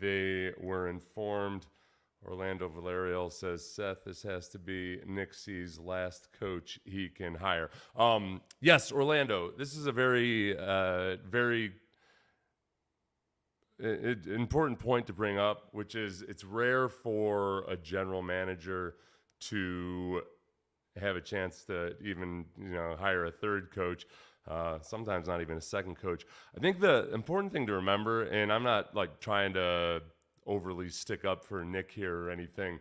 they were informed. Orlando Valerial says, Seth, this has to be Nick C's last coach he can hire. Yes, Orlando, this is a very, very important point to bring up, which is it's rare for a general manager to have a chance to even, hire a third coach. Sometimes not even a second coach. I think the important thing to remember, and I'm not like trying to overly stick up for Nick here or anything,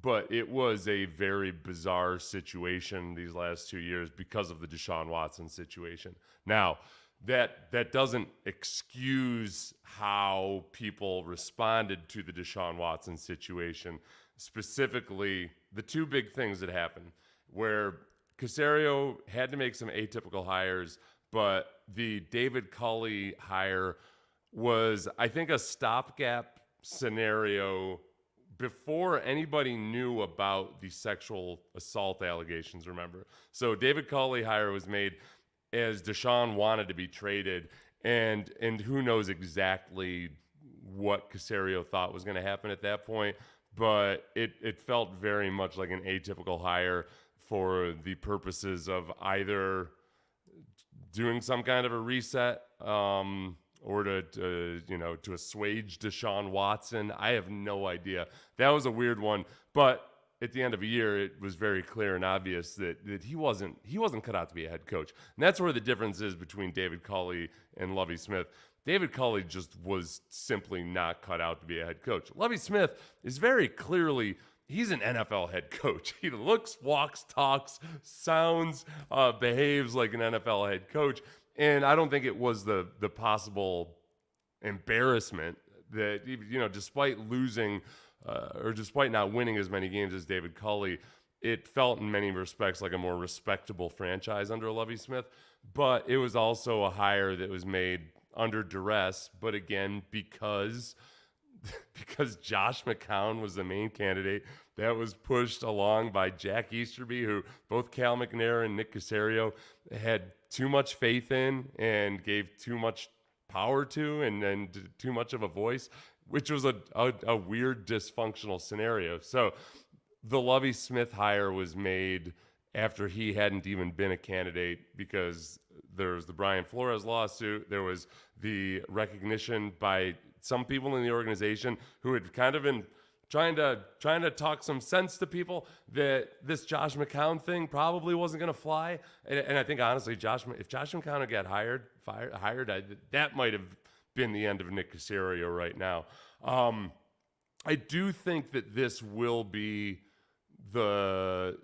but it was a very bizarre situation these last 2 years because of the Deshaun Watson situation. Now, that doesn't excuse how people responded to the Deshaun Watson situation. Specifically, the two big things that happened where Caserio had to make some atypical hires, but the David Culley hire was, I think, a stopgap scenario before anybody knew about the sexual assault allegations, remember? So David Culley hire was made as Deshaun wanted to be traded, and who knows exactly what Caserio thought was going to happen at that point, but it felt very much like an atypical hire for the purposes of either doing some kind of a reset or to assuage Deshaun Watson. I have no idea. That was a weird one, but at the end of a year, it was very clear and obvious that he wasn't cut out to be a head coach. And that's where the difference is between David Culley and Lovie Smith. David Culley just was simply not cut out to be a head coach. Lovie Smith is very clearly, he's an NFL head coach. He looks, walks, talks, sounds, behaves like an NFL head coach. And I don't think it was the possible embarrassment that, despite losing or despite not winning as many games as David Culley, it felt in many respects like a more respectable franchise under Lovie Smith. But it was also a hire that was made under duress, but again, because Josh McCown was the main candidate that was pushed along by Jack Easterby, who both Cal McNair and Nick Caserio had too much faith in and gave too much power to and too much of a voice, which was a weird dysfunctional scenario. So the Lovie Smith hire was made after he hadn't even been a candidate, because there was the Brian Flores lawsuit. There was the recognition by some people in the organization who had kind of been trying to talk some sense to people that this Josh McCown thing probably wasn't going to fly. And I think, honestly, if Josh McCown had got hired, that might have been the end of Nick Caserio right now. I do think that this will be the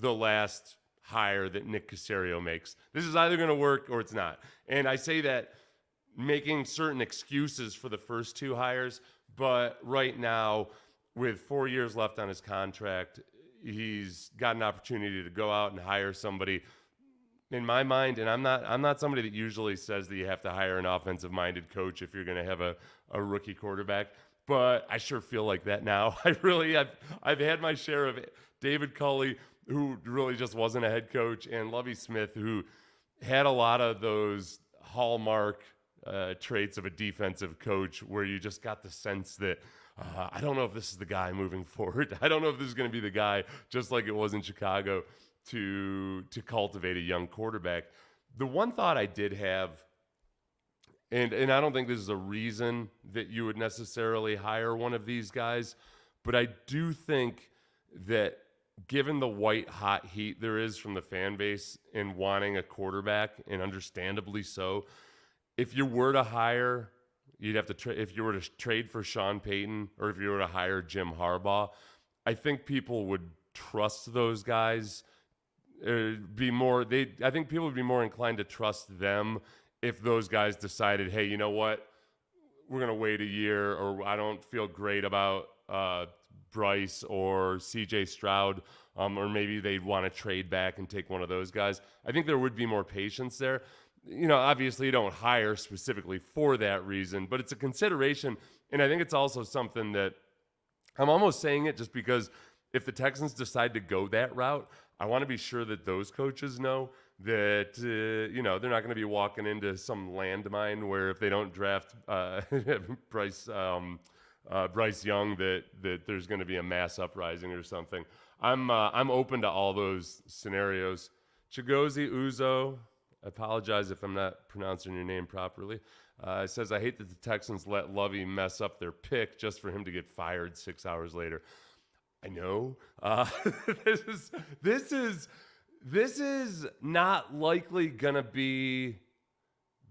last hire that Nick Caserio makes. This is either going to work or it's not. And I say that making certain excuses for the first two hires, but right now, with 4 years left on his contract, he's got an opportunity to go out and hire somebody. In my mind, and I'm not somebody that usually says that you have to hire an offensive-minded coach if you're going to have a rookie quarterback, but I sure feel like that now. I've had my share of David Culley, who really just wasn't a head coach, and Lovie Smith, who had a lot of those hallmark traits of a defensive coach, where you just got the sense that I don't know if this is the guy moving forward. I don't know if this is going to be the guy, just like it was in Chicago, to cultivate a young quarterback. The one thought I did have, and I don't think this is a reason that you would necessarily hire one of these guys, but I do think that given the white-hot heat there is from the fan base in wanting a quarterback, and understandably so, if you were to hire, you'd have to if you were to trade for Sean Payton, or if you were to hire Jim Harbaugh, I think people would trust those guys. I think people would be more inclined to trust them if those guys decided, hey, you know what, we're going to wait a year, or I don't feel great about Bryce or CJ Stroud, or maybe they'd want to trade back and take one of those guys. I think there would be more patience there. Obviously you don't hire specifically for that reason, but it's a consideration. And I think it's also something that I'm almost saying it just because if the Texans decide to go that route, I want to be sure that those coaches know that they're not going to be walking into some landmine where if they don't draft Bryce Young that there's going to be a mass uprising or something. I'm open to all those scenarios. Chigozie Uzo, I apologize if I'm not pronouncing your name properly. Says, I hate that the Texans let Lovie mess up their pick just for him to get fired 6 hours later. I know. This is not likely going to be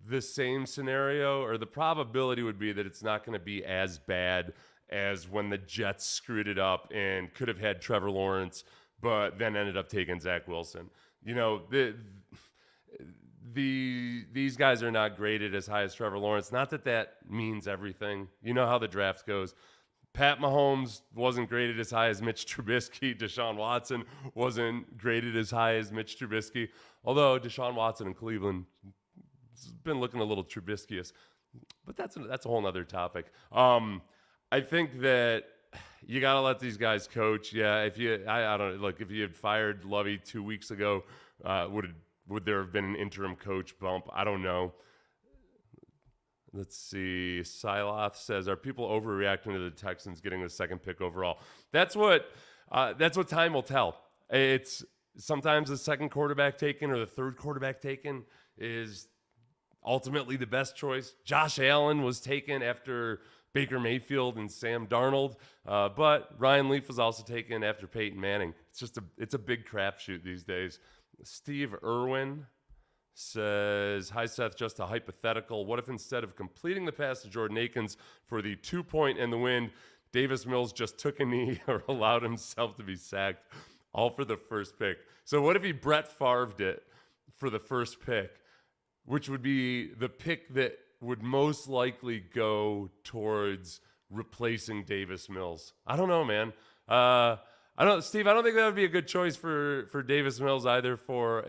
the same scenario, or the probability would be that it's not going to be as bad as when the Jets screwed it up and could have had Trevor Lawrence, but then ended up taking Zach Wilson. These guys are not graded as high as Trevor Lawrence. Not that that means everything. You know how the draft goes. Pat Mahomes wasn't graded as high as Mitch Trubisky. Deshaun Watson wasn't graded as high as Mitch Trubisky. Although Deshaun Watson in Cleveland has been looking a little Trubisky-ish. But that's a whole other topic. I think that you got to let these guys coach. Yeah, if you had fired Lovie 2 weeks ago, would there have been an interim coach bump? I don't know. Let's see. Siloth says, are people overreacting to the Texans getting the second pick overall? That's what time will tell. It's sometimes the second quarterback taken or the third quarterback taken is ultimately the best choice. Josh Allen was taken after Baker Mayfield and Sam Darnold, but Ryan Leaf was also taken after Peyton Manning. It's a big crapshoot these days. Steve Irwin says, hi, Seth, just a hypothetical. What if instead of completing the pass to Jordan Akins for the 2-point and the win, Davis Mills just took a knee or allowed himself to be sacked, all for the first pick? So what if he Brett Favre'd it for the first pick, which would be the pick that would most likely go towards replacing Davis Mills? I don't know, man. Steve, I don't think that would be a good choice for Davis Mills either for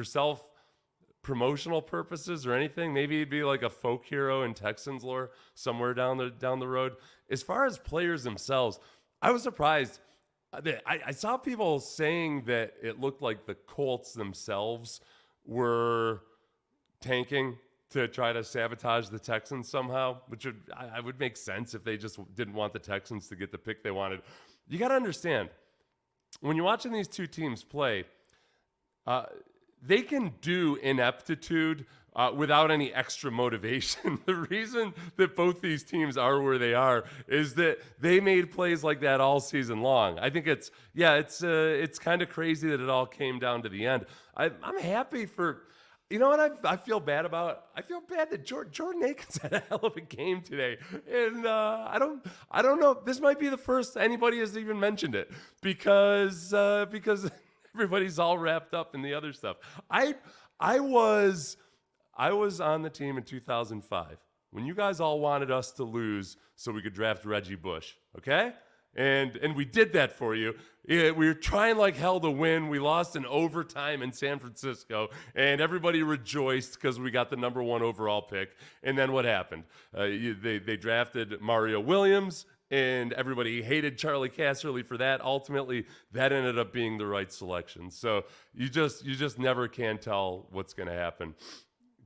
self-promotional purposes or anything. Maybe he'd be like a folk hero in Texans lore somewhere down the road. As far as players themselves, I was surprised. I saw people saying that it looked like the Colts themselves were tanking to try to sabotage the Texans somehow, which would make sense if they just didn't want the Texans to get the pick they wanted. You got to understand, when you're watching these two teams play, they can do ineptitude without any extra motivation. The reason that both these teams are where they are is that they made plays like that all season long. I think it's kind of crazy that it all came down to the end. I'm happy for. You know what I feel bad about? I feel bad that Jordan Akins had a hell of a game today, and I don't know. This might be the first anybody has even mentioned it because everybody's all wrapped up in the other stuff. I was on the team in 2005 when you guys all wanted us to lose so we could draft Reggie Bush. Okay. And we did that for you. We were trying like hell to win. We lost in overtime in San Francisco, and everybody rejoiced because we got the number 1 overall pick. And then what happened? They drafted Mario Williams, and everybody hated Charlie Casserly for that. Ultimately, that ended up being the right selection. So you just never can tell what's going to happen.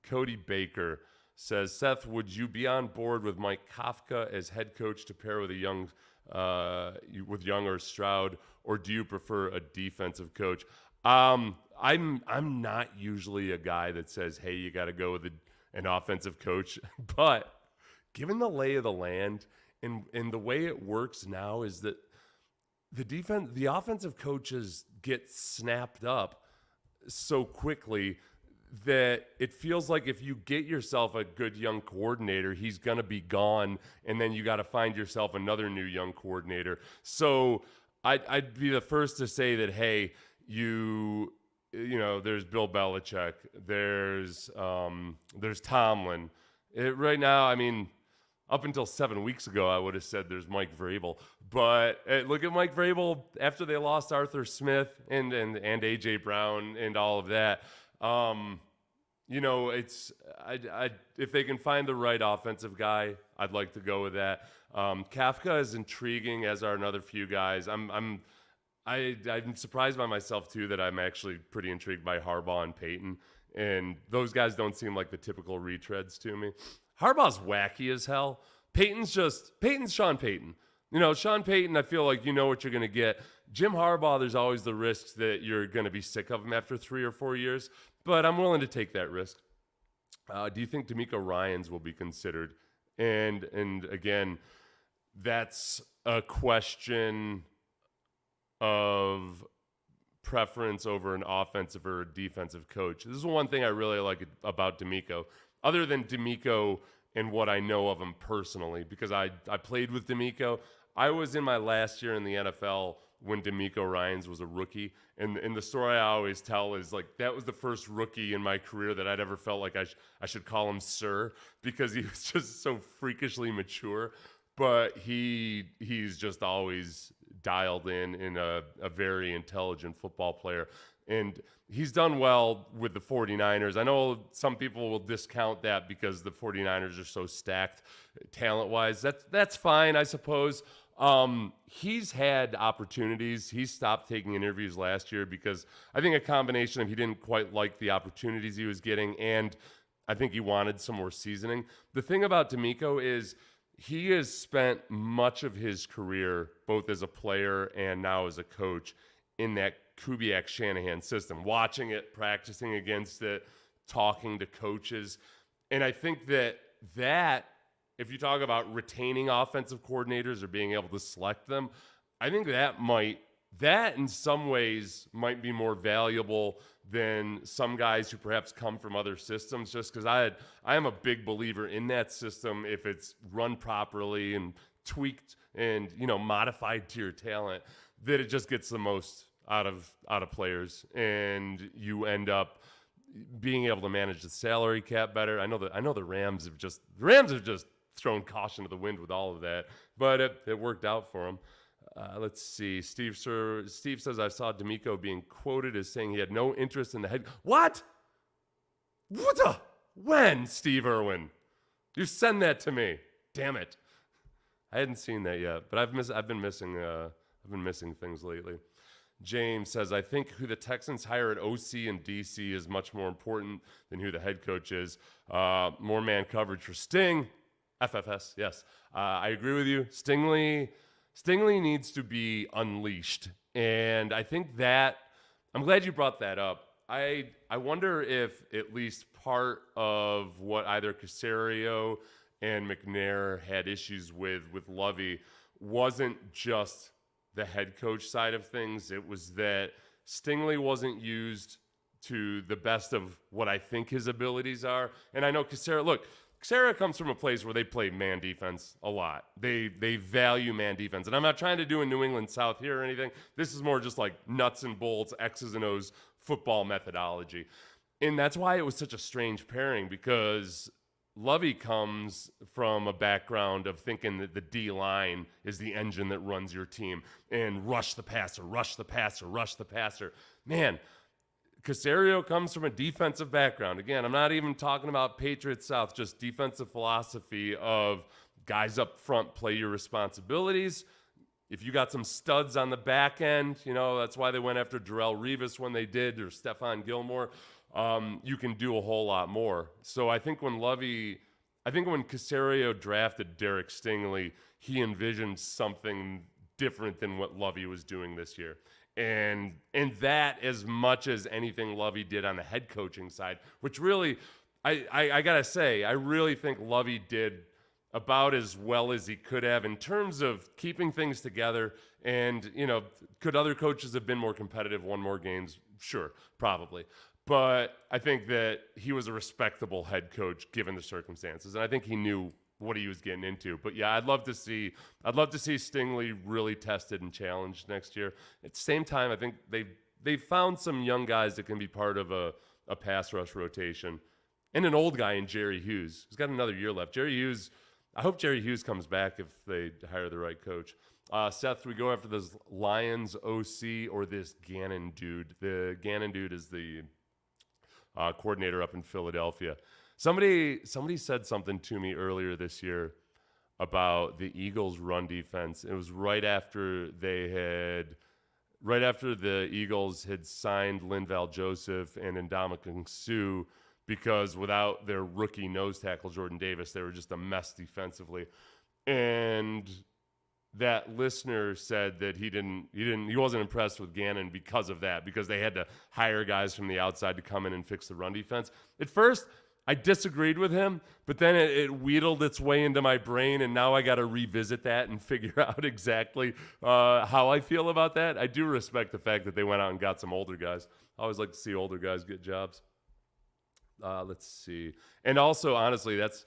Cody Baker says, Seth, would you be on board with Mike Kafka as head coach to pair with Young or Stroud, or do you prefer a defensive coach? I'm not usually a guy that says, hey, you got to go with an offensive coach, but given the lay of the land and the way it works now is that the offensive coaches get snapped up so quickly that it feels like if you get yourself a good young coordinator, he's going to be gone, and then you got to find yourself another new young coordinator. So I'd be the first to say that, hey, there's Bill Belichick, there's Tomlin. Right now, I mean, up until 7 weeks ago, I would have said there's Mike Vrabel. But look at Mike Vrabel after they lost Arthur Smith and A.J. Brown and all of that. If they can find the right offensive guy, I'd like to go with that. Kafka is intriguing, as are another few guys. I'm surprised by myself, too, that I'm actually pretty intrigued by Harbaugh and Payton. And those guys don't seem like the typical retreads to me. Harbaugh's wacky as hell. Payton's Sean Payton. Sean Payton, I feel like you know what you're going to get. Jim Harbaugh, there's always the risk that you're going to be sick of him after 3 or 4 years. But I'm willing to take that risk. Do you think Demeco Ryans will be considered? And again, that's a question of preference over an offensive or a defensive coach. This is one thing I really like about Demeco, other than Demeco and what I know of him personally, because I played with Demeco. I was in my last year in the NFL when Demeco Ryans was a rookie. And the story I always tell is, like, that was the first rookie in my career that I'd ever felt like I should call him sir, because he was just so freakishly mature. But he's just always dialed in a very intelligent football player. And he's done well with the 49ers. I know some people will discount that because the 49ers are so stacked talent-wise. That's fine, I suppose. He's had opportunities. He stopped taking interviews last year because I think a combination of he didn't quite like the opportunities he was getting, and I think he wanted some more seasoning. The thing about Demeco is he has spent much of his career, both as a player and now as a coach, in that Kubiak-Shanahan system, watching it, practicing against it, talking to coaches. And I think that if you talk about retaining offensive coordinators or being able to select them, I think that in some ways might be more valuable than some guys who perhaps come from other systems, just because I am a big believer in that system if it's run properly and tweaked and modified to your talent, that it just gets the most out of players, and you end up being able to manage the salary cap better. I know the Rams have just thrown caution to the wind with all of that, but it worked out for them. Let's see. Steve says, I saw Demeco being quoted as saying he had no interest in the head. What? When, Steve Irwin? You send that to me. Damn it. I hadn't seen that yet, but I've been missing things lately. James says, I think who the Texans hire at OC and DC is much more important than who the head coach is. More man coverage for Sting. FFS, yes. I agree with you. Stingley needs to be unleashed. And I think that, I'm glad you brought that up. I wonder if at least part of what either Caserio and McNair had issues with Lovie wasn't just the head coach side of things. It was that Stingley wasn't used to the best of what I think his abilities are. And I know Caserio comes from a place where they play man defense a lot. They value man defense. And I'm not trying to do a New England South here or anything. This is more just like nuts and bolts, X's and O's football methodology. And that's why it was such a strange pairing, because Lovie comes from a background of thinking that the D-line is the engine that runs your team, and rush the passer. Man, Caserio comes from a defensive background. Again, I'm not even talking about Patriots South, just defensive philosophy of guys up front, play your responsibilities. If you got some studs on the back end, that's why they went after Darrelle Revis when they did, or Stephon Gilmore. You can do a whole lot more. So I think when Caserio drafted Derek Stingley, he envisioned something different than what Lovie was doing this year. And that, as much as anything Lovie did on the head coaching side, which really, I got to say, I really think Lovie did about as well as he could have in terms of keeping things together. And, could other coaches have been more competitive, won more games? Sure, probably. But I think that he was a respectable head coach given the circumstances, and I think he knew what he was getting into. But yeah, I'd love to see Stingley really tested and challenged next year. At the same time, I think they've found some young guys that can be part of a pass rush rotation, and an old guy in Jerry Hughes. He's got another year left. I hope Jerry Hughes comes back if they hire the right coach. Seth, do we go after this Lions OC or this Gannon dude? The Gannon dude is the coordinator up in Philadelphia. Somebody said something to me earlier this year about the Eagles' run defense. It was right after they had right after the Eagles had signed Linval Joseph and Ndamukong Suh, because without their rookie nose tackle Jordan Davis, they were just a mess defensively. And that listener said that he wasn't impressed with Gannon because of that, because they had to hire guys from the outside to come in and fix the run defense. At first, I disagreed with him, but then it wheedled its way into my brain, and now I got to revisit that and figure out exactly how I feel about that. I do respect the fact that they went out and got some older guys. I always like to see older guys get jobs. Let's see. And also, honestly, that's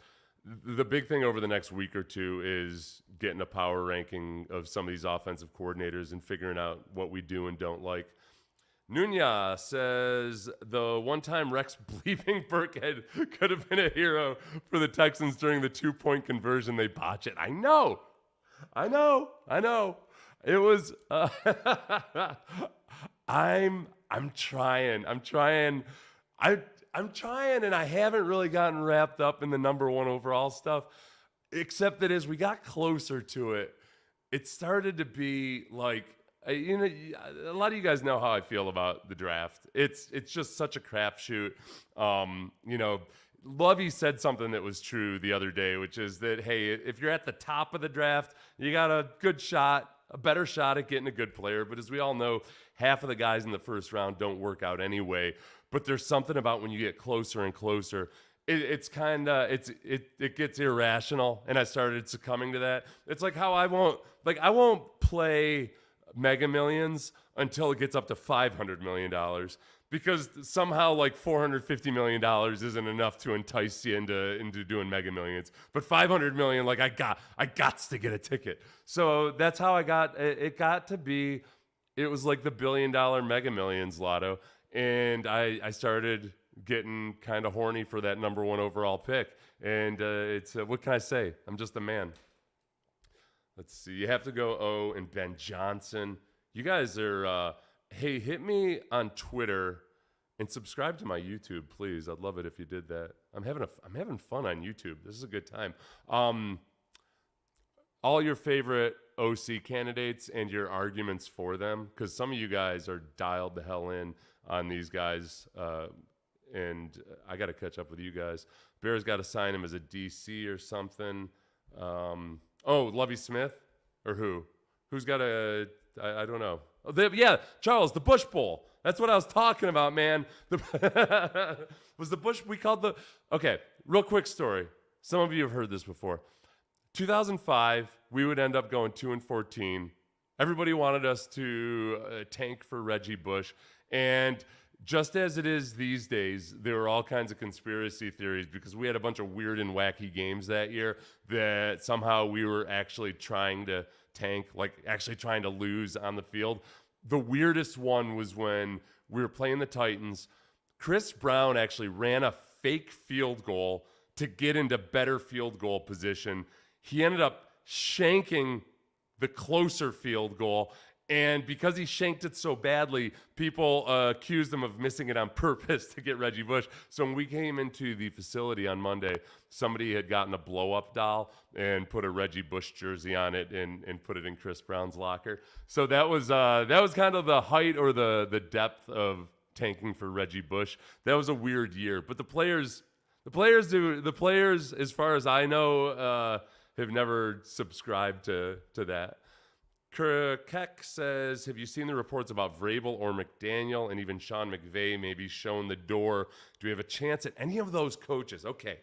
the big thing over the next week or two is getting a power ranking of some of these offensive coordinators and figuring out what we do and don't like. Nunya says the one-time Rex Bleeping Burkhead could have been a hero for the Texans during the 2-point conversion. They botch it. I know. It was. I'm trying, and I haven't really gotten wrapped up in the number one overall stuff, except that as we got closer to it, it started to be like, a lot of you guys know how I feel about the draft. It's just such a crapshoot. Lovie said something that was true the other day, which is that, hey, if you're at the top of the draft, you got a better shot at getting a good player. But as we all know, half of the guys in the first round don't work out anyway. But there's something about when you get closer and closer, it gets irrational, and I started succumbing to that. It's like how I won't play Mega Millions until it gets up to $500 million, because somehow like $450 million isn't enough to entice you into doing Mega Millions. But $500 million, like I got to get a ticket. So that's how it got to be. It was like the $1 billion Mega Millions lotto. And I started getting kind of horny for that number one overall pick. And it's what can I say? I'm just a man. Let's see. You have to go O and Ben Johnson. You guys are, hey, hit me on Twitter and subscribe to my YouTube, please. I'd love it if you did that. I'm having fun on YouTube. This is a good time. All your favorite OC candidates and your arguments for them, because some of you guys are dialed the hell in on these guys, and I got to catch up with you guys. Bears got to sign him as a DC or something. Lovie Smith, or who? Who's got a? I don't know. Charles, the Bush Bowl. That's what I was talking about, man. Was the Bush? We called the. Okay, real quick story. Some of you have heard this before. 2005, we would end up going 2-14. Everybody wanted us to tank for Reggie Bush. And just as it is these days, there were all kinds of conspiracy theories because we had a bunch of weird and wacky games that year that somehow we were actually trying to tank, like actually trying to lose on the field. The weirdest one was when we were playing the Titans. Chris Brown actually ran a fake field goal to get into better field goal position. He ended up shanking the closer field goal. And because he shanked it so badly, people accused him of missing it on purpose to get Reggie Bush. So when we came into the facility on Monday, somebody had gotten a blow-up doll and put a Reggie Bush jersey on it and put it in Chris Brown's locker. So that was kind of the height or the depth of tanking for Reggie Bush. That was a weird year. But the players, as far as I know, have never subscribed to that. Keck says, have you seen the reports about Vrabel or McDaniel and even Sean McVay maybe shown the door? Do we have a chance at any of those coaches? Okay.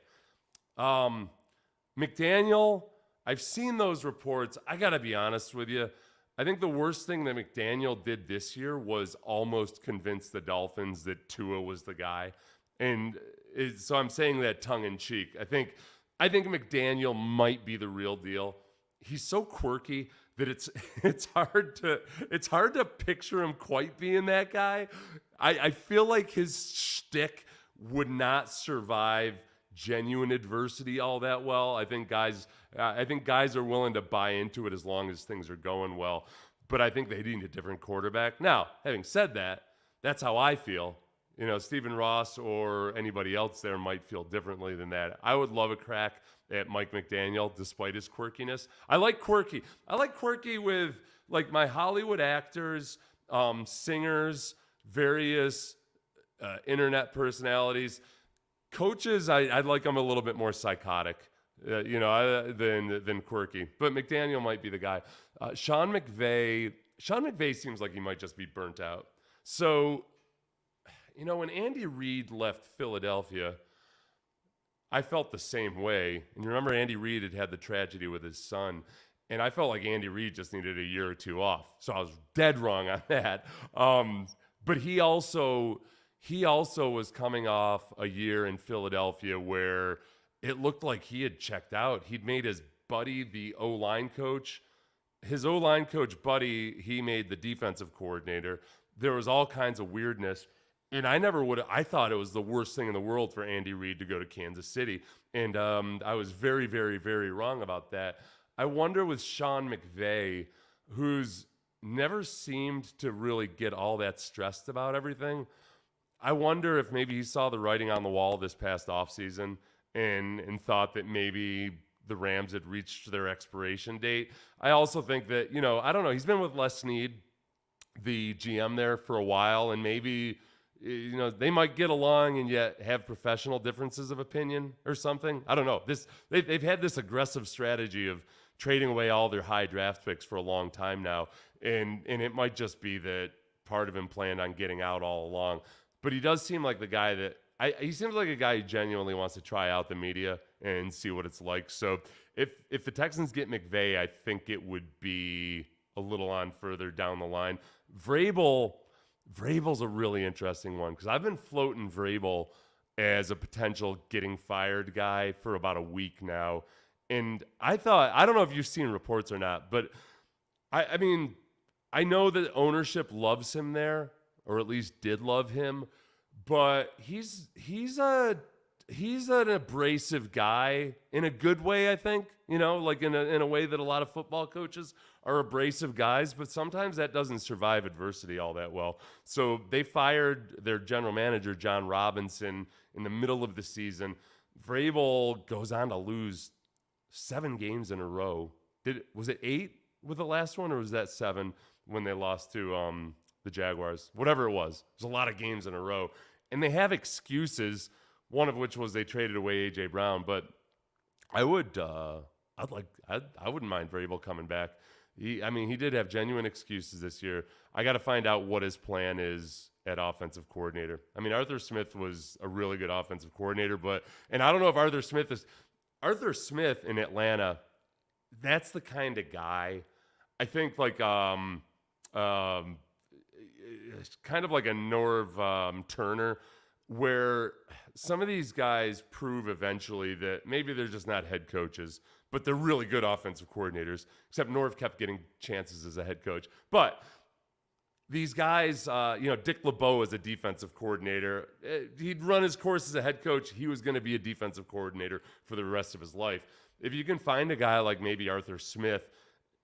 McDaniel, I've seen those reports. I got to be honest with you. I think the worst thing that McDaniel did this year was almost convince the Dolphins that Tua was the guy. And so I'm saying that tongue in cheek. I think McDaniel might be the real deal. He's so quirky that it's hard to picture him quite being that guy. I feel like his shtick would not survive genuine adversity all that well. I think guys are willing to buy into it as long as things are going well. But I think they need a different quarterback. Now, having said that, that's how I feel. Stephen Ross or anybody else there might feel differently than that. I would love a crack at Mike McDaniel, despite his quirkiness. I like quirky with like my Hollywood actors singers, various internet personalities. Coaches, I'd like them a little bit more psychotic, than quirky. But McDaniel might be the guy. Sean McVay seems like he might just be burnt out. So, when Andy Reid left Philadelphia, I felt the same way. And you remember Andy Reid had the tragedy with his son. And I felt like Andy Reid just needed a year or two off. So I was dead wrong on that. But he also was coming off a year in Philadelphia where it looked like he had checked out. He'd made his buddy the O-line coach. His O-line coach, buddy, he made the defensive coordinator. There was all kinds of weirdness. And I thought it was the worst thing in the world for Andy Reid to go to Kansas City. And I was very, very, very wrong about that. I wonder with Sean McVay, who's never seemed to really get all that stressed about everything, I wonder if maybe he saw the writing on the wall this past offseason and thought that maybe the Rams had reached their expiration date. I also think that, I don't know, he's been with Les Snead, the GM there, for a while, and maybe they might get along and yet have professional differences of opinion or something. I don't know. They've had this aggressive strategy of trading away all their high draft picks for a long time now, and it might just be that part of him planned on getting out all along. But he does seem like the guy that he seems like a guy who genuinely wants to try out the media and see what it's like. So if the Texans get McVay, I think it would be a little on further down the line. Vrabel's a really interesting one because I've been floating Vrabel as a potential getting fired guy for about a week now. And I don't know if you've seen reports or not, but I mean, I know that ownership loves him there, or at least did love him, but he's an abrasive guy in a good way, I think, like in a way that a lot of football coaches are abrasive guys, but sometimes that doesn't survive adversity all that well. So they fired their general manager, John Robinson, in the middle of the season. Vrabel goes on to lose 7 games in a row. Was it 8 with the last one, or was that 7 when they lost to the Jaguars? Whatever it was. There's a lot of games in a row. And they have excuses, one of which was they traded away A.J. Brown, but I wouldn't mind Vrabel coming back. He did have genuine excuses this year. I got to find out what his plan is at offensive coordinator. I mean, Arthur Smith was a really good offensive coordinator, and I don't know if Arthur Smith in Atlanta, that's the kind of guy, I think, like kind of like a Norv Turner, where some of these guys prove eventually that maybe they're just not head coaches, but they're really good offensive coordinators, except Norv kept getting chances as a head coach. But these guys, Dick LeBeau as a defensive coordinator, he'd run his course as a head coach. He was going to be a defensive coordinator for the rest of his life. If you can find a guy like maybe Arthur Smith,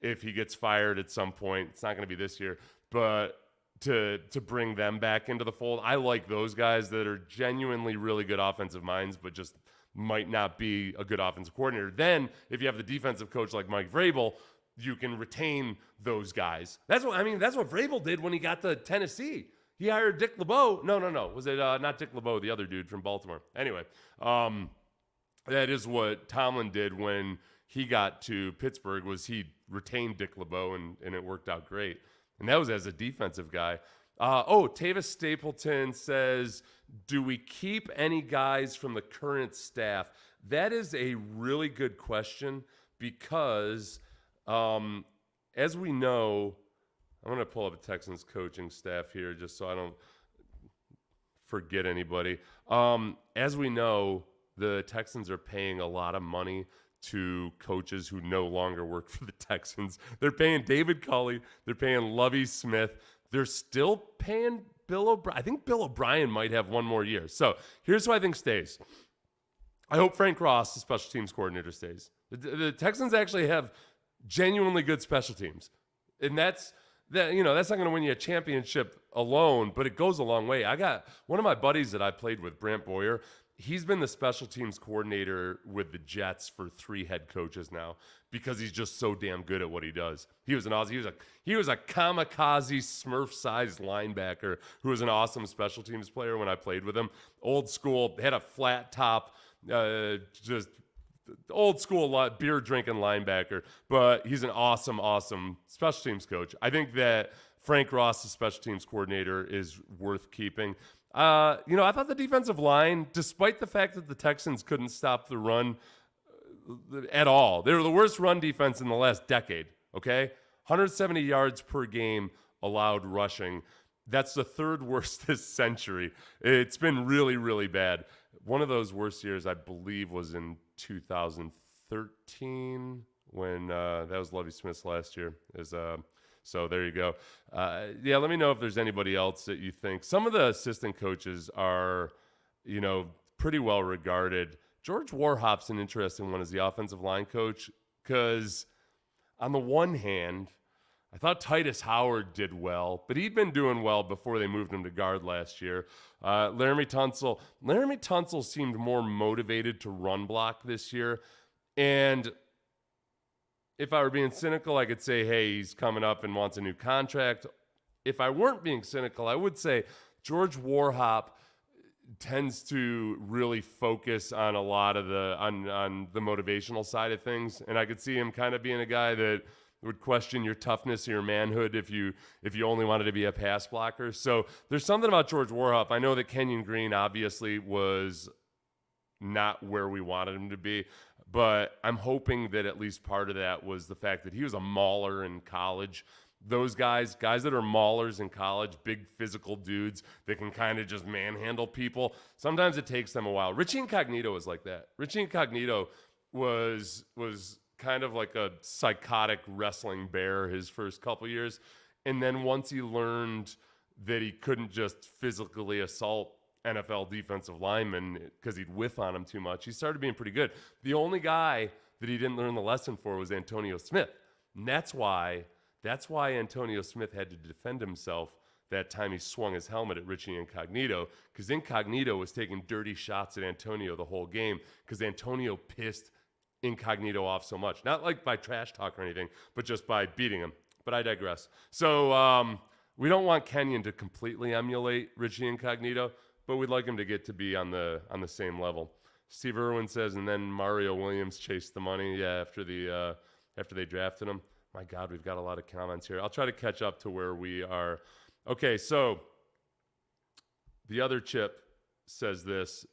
if he gets fired at some point, it's not going to be this year, but to bring them back into the fold, I like those guys that are genuinely really good offensive minds, but just might not be a good offensive coordinator. Then, if you have the defensive coach like Mike Vrabel, you can retain those guys. That's what Vrabel did when he got to Tennessee. He hired Dick LeBeau. No. Was it not Dick LeBeau, the other dude from Baltimore? Anyway, that is what Tomlin did when he got to Pittsburgh, was he retained Dick LeBeau, and it worked out great. And that was as a defensive guy. Tavis Stapleton says, do we keep any guys from the current staff? That is a really good question because, as we know, I'm going to pull up the Texans coaching staff here just so I don't forget anybody. As we know, the Texans are paying a lot of money to coaches who no longer work for the Texans. They're paying David Culley. They're paying Lovie Smith. They're still paying Bill O'Brien. I think Bill O'Brien might have one more year. So here's who I think stays. I hope Frank Ross, the special teams coordinator, stays. The Texans actually have genuinely good special teams. And that's not going to win you a championship alone, but it goes a long way. I got one of my buddies that I played with, Brant Boyer. he's been the special teams coordinator with the Jets for 3 head coaches now because he's just so damn good at what he does. He was an awesome, he was a kamikaze Smurf-sized linebacker who was an awesome special teams player when I played with him. Old school, had a flat top, just old school beer drinking linebacker, but he's an awesome special teams coach. I think that Frank Ross, the special teams coordinator, is worth keeping. I thought the defensive line, despite the fact that the Texans couldn't stop the run at all, they were the worst run defense in the last decade, okay? 170 yards per game allowed rushing. That's the 3rd worst this century. It's been really, really bad. One of those worst years, I believe, was in 2013 when that was Lovie Smith's last year. So there you go. Let me know if there's anybody else that you think. Some of the assistant coaches are, pretty well regarded. George Warhop's an interesting one as the offensive line coach because on the one hand, I thought Titus Howard did well, but he'd been doing well before they moved him to guard last year. Laramie Tunsil seemed more motivated to run block this year. And if I were being cynical, I could say, hey, he's coming up and wants a new contract. If I weren't being cynical, I would say George Warhop tends to really focus on a lot of on the motivational side of things. And I could see him kind of being a guy that would question your toughness or your manhood if you only wanted to be a pass blocker. So there's something about George Warhop. I know that Kenyon Green obviously was not where we wanted him to be, but I'm hoping that at least part of that was the fact that he was a mauler in college. Those guys that are maulers in college, big physical dudes that can kind of just manhandle people, sometimes it takes them a while. Richie Incognito was like that. Richie Incognito was kind of like a psychotic wrestling bear his first couple years. And then once he learned that he couldn't just physically assault NFL defensive linemen because he'd whiff on him too much, he started being pretty good. The only guy that he didn't learn the lesson for was Antonio Smith. And that's why Antonio Smith had to defend himself that time he swung his helmet at Richie Incognito, because Incognito was taking dirty shots at Antonio the whole game because Antonio pissed Incognito off so much. Not like by trash talk or anything, but just by beating him. But I digress. So we don't want Kenyon to completely emulate Richie Incognito, but we'd like him to get to be on the same level. Steve Irwin says, and then Mario Williams chased the money after they drafted him. My God, we've got a lot of comments here. I'll try to catch up to where we are. Okay, so the other Chip says this.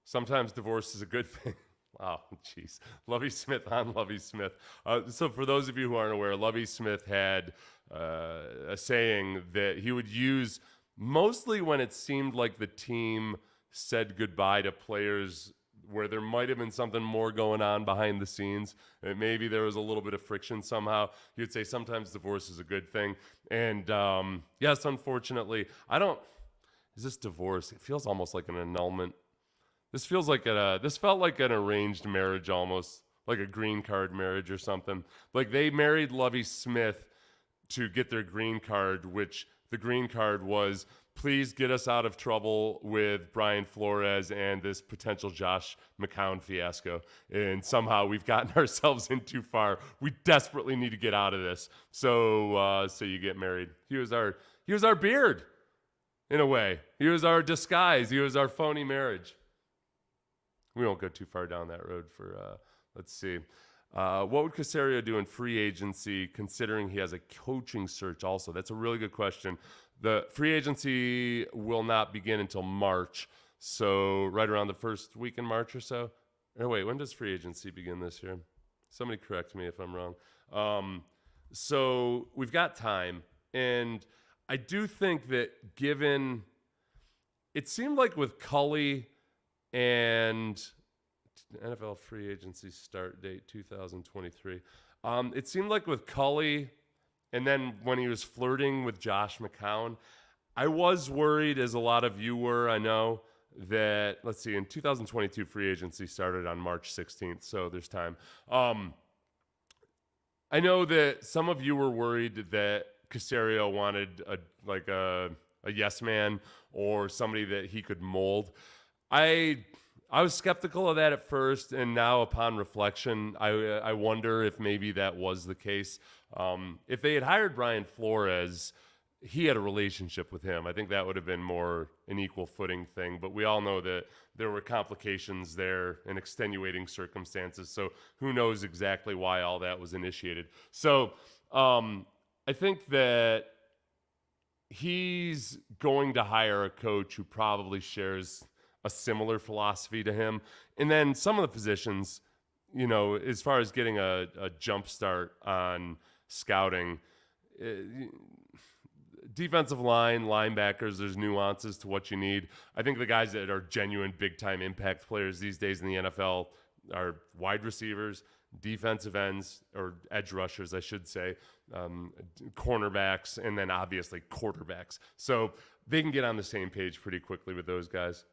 Sometimes divorce is a good thing. Wow, jeez. Lovie Smith on Lovie Smith. So for those of you who aren't aware, Lovie Smith had a saying that he would use mostly when it seemed like the team said goodbye to players where there might have been something more going on behind the scenes. Maybe there was a little bit of friction somehow. He would say sometimes divorce is a good thing. And yes, unfortunately, is this divorce? It feels almost like an annulment. This felt like an arranged marriage almost, like a green card marriage or something. Like they married Lovie Smith to get their green card, which the green card was, please get us out of trouble with Brian Flores and this potential Josh McCown fiasco. And somehow we've gotten ourselves in too far. We desperately need to get out of this. So you get married. He was our beard, in a way. He was our disguise. He was our phony marriage. We won't go too far down that road for, let's see. What would Caserio do in free agency, considering he has a coaching search also? That's a really good question. The free agency will not begin until March, so right around the first week in March or so. Oh, wait, when does free agency begin this year? Somebody correct me if I'm wrong. So we've got time, and I do think that given – it seemed like with Culley – and NFL free agency start date 2023. It seemed like with Culley, and then when he was flirting with Josh McCown, I was worried, as a lot of you were, I know, that, let's see, in 2022, free agency started on March 16th, so there's time. I know that some of you were worried that Caserio wanted a a yes man or somebody that he could mold. I was skeptical of that at first, and now upon reflection, I wonder if maybe that was the case. If they had hired Brian Flores, he had a relationship with him. I think that would have been more an equal footing thing. But we all know that there were complications there and extenuating circumstances. So who knows exactly why all that was initiated. So I think that he's going to hire a coach who probably shares a similar philosophy to him. And then some of the positions, as far as getting a jump start on scouting, defensive line, linebackers, there's nuances to what you need. I think the guys that are genuine big-time impact players these days in the NFL are wide receivers, defensive ends, or edge rushers, I should say, cornerbacks, and then obviously quarterbacks. So they can get on the same page pretty quickly with those guys.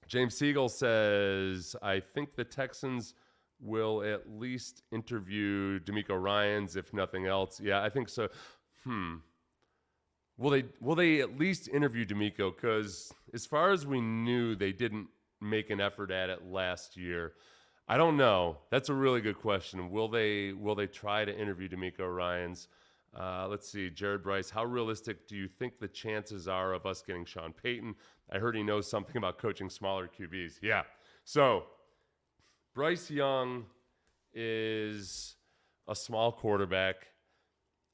James Siegel says, I think the Texans will at least interview Demeco Ryans, if nothing else. Yeah, I think so. Will they at least interview Demeco? Because as far as we knew, they didn't make an effort at it last year. I don't know. That's a really good question. Will they try to interview Demeco Ryans? Let's see. Jared Bryce, how realistic do you think the chances are of us getting Sean Payton? I heard he knows something about coaching smaller QBs. Yeah. So Bryce Young is a small quarterback.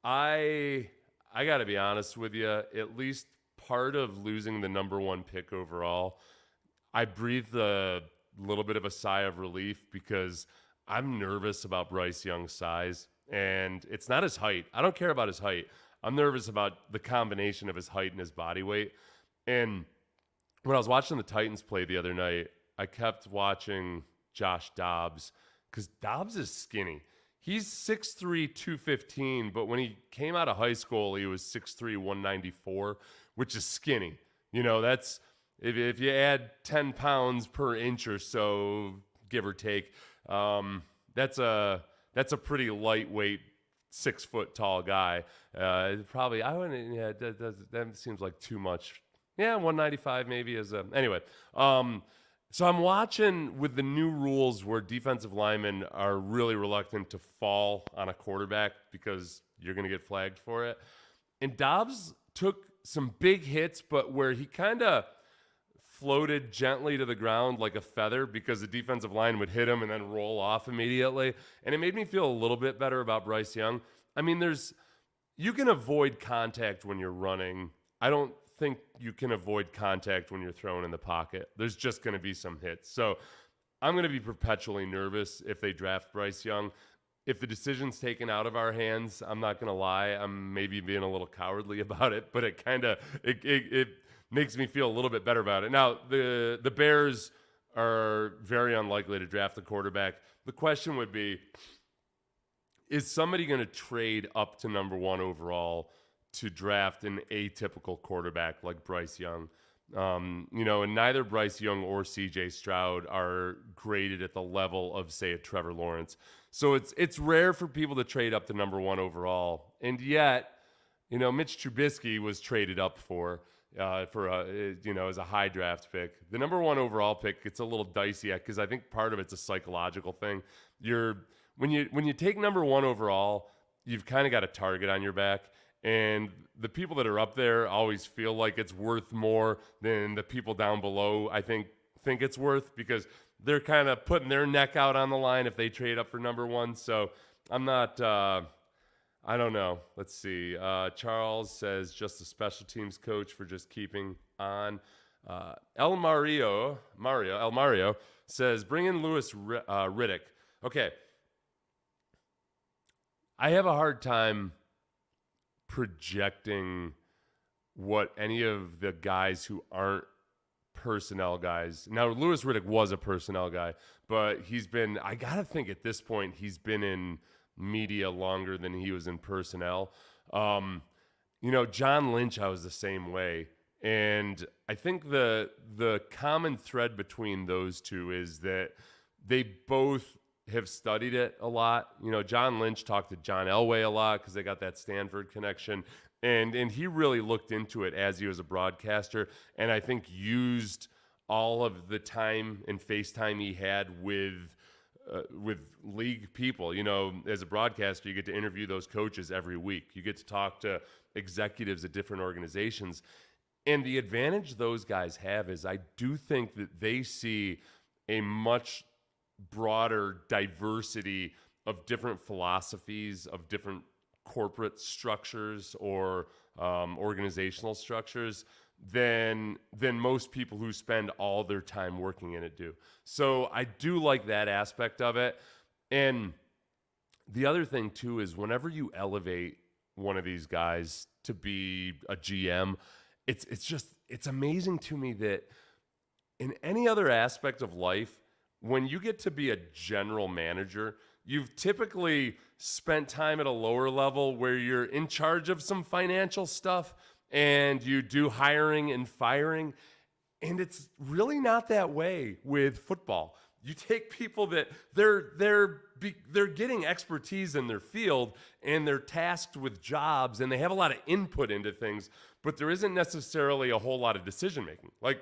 I got to be honest with you, at least part of losing the number one pick overall, I breathed a little bit of a sigh of relief because I'm nervous about Bryce Young's size, and it's not his height. I don't care about his height. I'm nervous about the combination of his height and his body weight. And when I was watching the Titans play the other night, I kept watching Josh Dobbs because Dobbs is skinny. He's 6'3", 215, but when he came out of high school, he was 6'3", 194, which is skinny. That's if you add 10 pounds per inch or so, give or take, that's a pretty lightweight, 6 foot tall guy. Probably I wouldn't. Yeah, that seems like too much. Yeah, 195 maybe is anyway. So I'm watching with the new rules where defensive linemen are really reluctant to fall on a quarterback because you're going to get flagged for it. And Dobbs took some big hits, but where he kind of floated gently to the ground like a feather because the defensive line would hit him and then roll off immediately. And it made me feel a little bit better about Bryce Young. I mean, you can avoid contact when you're running. I don't think you can avoid contact when you're thrown in the pocket. There's just going to be some hits. So I'm going to be perpetually nervous if they draft Bryce Young. If the decision's taken out of our hands, I'm not going to lie, I'm maybe being a little cowardly about it, but it makes me feel a little bit better about it. Now, the Bears are very unlikely to draft a quarterback. The question would be, is somebody going to trade up to number one overall to draft an atypical quarterback like Bryce Young? And neither Bryce Young or CJ Stroud are graded at the level of, say, a Trevor Lawrence. So it's rare for people to trade up to number one overall. And yet, Mitch Trubisky was traded up for as a high draft pick. The number one overall pick, it's a little dicey because I think part of it's a psychological thing. When you take number one overall, you've kind of got a target on your back. And the people that are up there always feel like it's worth more than the people down below, I think it's worth, because they're kind of putting their neck out on the line if they trade up for number one. So I'm not, I don't know. Let's see. Charles says just a special teams coach for just keeping on. El Mario says bring in Louis Riddick. Okay. I have a hard time projecting what any of the guys who aren't personnel guys. Now, Louis Riddick was a personnel guy, but I got to think at this point, he's been in media longer than he was in personnel. John Lynch, I was the same way. And I think the common thread between those two is that they both have studied it a lot. John Lynch talked to John Elway a lot because they got that Stanford connection. And he really looked into it as he was a broadcaster, and I think used all of the time and FaceTime he had with league people. You know, as a broadcaster, you get to interview those coaches every week. You get to talk to executives at different organizations. And the advantage those guys have is I do think that they see a much broader diversity of different philosophies, of different corporate structures or organizational structures than most people who spend all their time working in it do. So I do like that aspect of it. And the other thing too is whenever you elevate one of these guys to be a GM, it's amazing to me that in any other aspect of life, when you get to be a general manager, you've typically spent time at a lower level where you're in charge of some financial stuff and you do hiring and firing. And it's really not that way with football. You take people that they're getting expertise in their field and they're tasked with jobs and they have a lot of input into things, but there isn't necessarily a whole lot of decision making. Like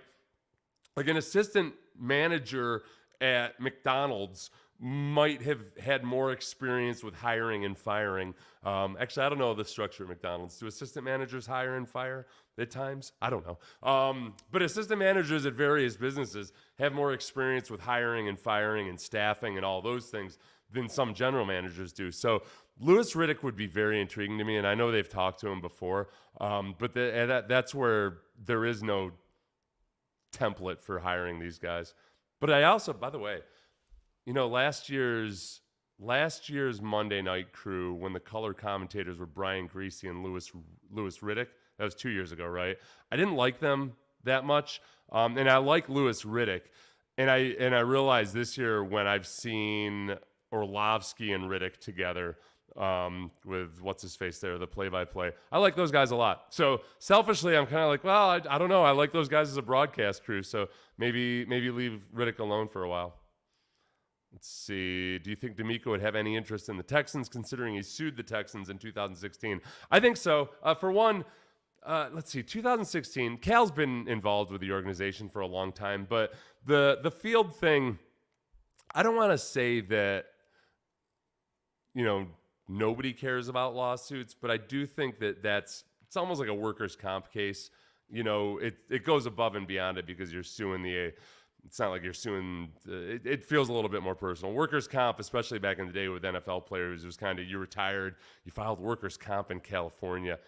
an assistant manager at McDonald's might have had more experience with hiring and firing. Actually, I don't know the structure at McDonald's. Do assistant managers hire and fire at times? I don't know. But assistant managers at various businesses have more experience with hiring and firing and staffing and all those things than some general managers do. So Louis Riddick would be very intriguing to me, and I know they've talked to him before, but that's where there is no template for hiring these guys. But I also, by the way, you know, last year's Monday Night Crew, when the color commentators were Brian Greasy and Louis Riddick, that was 2 years ago, right? I didn't like them that much, and I like Louis Riddick, and I realized this year when I've seen Orlovsky and Riddick together with what's his face there, the play-by-play. I like those guys a lot. So selfishly, I'm kind of like, well, I don't know. I like those guys as a broadcast crew. So maybe leave Riddick alone for a while. Let's see. Do you think Demeco would have any interest in the Texans, considering he sued the Texans in 2016? I think so. For one, let's see. 2016. Cal's been involved with the organization for a long time, but the field thing. I don't want to say that, you know, nobody cares about lawsuits, but I do think that it's almost like a workers' comp case. You know, it goes above and beyond it because you're suing it's not like you're suing, it feels a little bit more personal. Workers' comp, especially back in the day with NFL players, it was kind of, you retired, you filed workers' comp in California.